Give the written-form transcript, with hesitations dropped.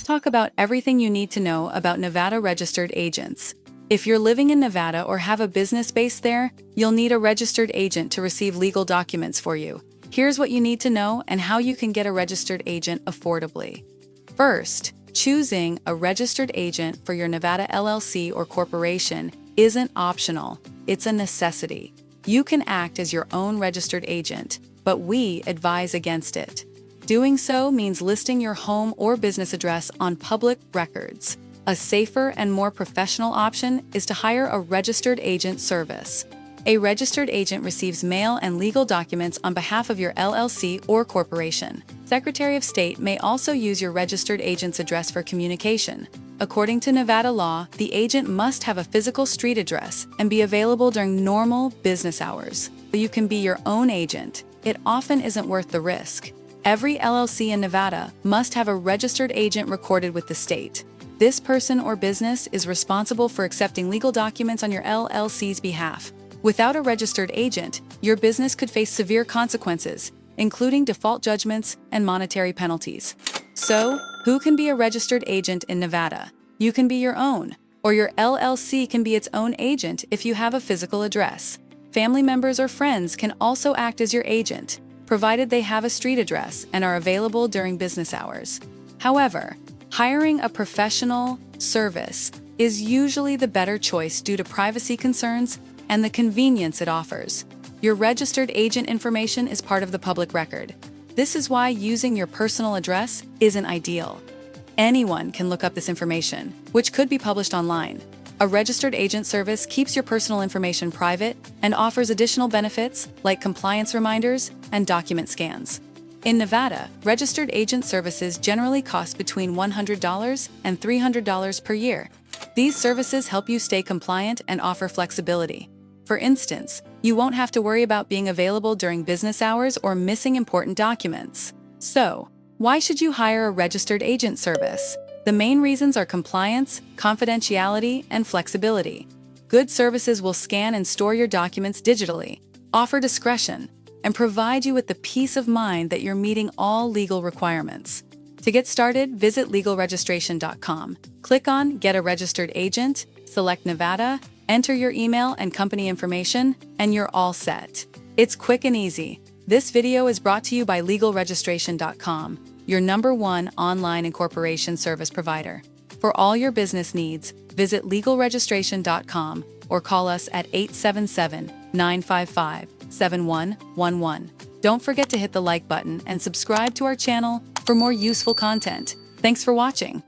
talk about everything you need to know about Nevada registered agents. If you're living in Nevada or have a business based there, you'll need a registered agent to receive legal documents for you. Here's what you need to know and how you can get a registered agent affordably. First, choosing a registered agent for your Nevada LLC or corporation isn't optional, it's a necessity. You can act as your own registered agent, but we advise against it. Doing so means listing your home or business address on public records. A safer and more professional option is to hire a registered agent service. A registered agent receives mail and legal documents on behalf of your LLC or corporation. Secretary of State may also use your registered agent's address for communication. According to Nevada law, the agent must have a physical street address and be available during normal business hours. You can be your own agent. It often isn't worth the risk. Every LLC in Nevada must have a registered agent recorded with the state. This person or business is responsible for accepting legal documents on your LLC's behalf. Without a registered agent, your business could face severe consequences, including default judgments and monetary penalties. So, who can be a registered agent in Nevada? You can be your own, or your LLC can be its own agent if you have a physical address. Family members or friends can also act as your agent, provided they have a street address and are available during business hours. However, hiring a professional service is usually the better choice due to privacy concerns and the convenience it offers. Your registered agent information is part of the public record. This is why using your personal address isn't ideal. Anyone can look up this information, which could be published online. A registered agent service keeps your personal information private and offers additional benefits like compliance reminders and document scans. In Nevada, registered agent services generally cost between $100 and $300 per year. These services help you stay compliant and offer flexibility. For instance, you won't have to worry about being available during business hours or missing important documents. So, why should you hire a registered agent service? The main reasons are compliance, confidentiality, and flexibility. Good services will scan and store your documents digitally, offer discretion, and provide you with the peace of mind that you're meeting all legal requirements. To get started, visit legalregistration.com. Click on Get a Registered Agent, select Nevada, enter your email and company information, and you're all set. It's quick and easy. This video is brought to you by legalregistration.com, your #1 online incorporation service provider. For all your business needs, visit legalregistration.com or call us at 877-955-7111. Don't forget to hit the like button and subscribe to our channel for more useful content. Thanks for watching.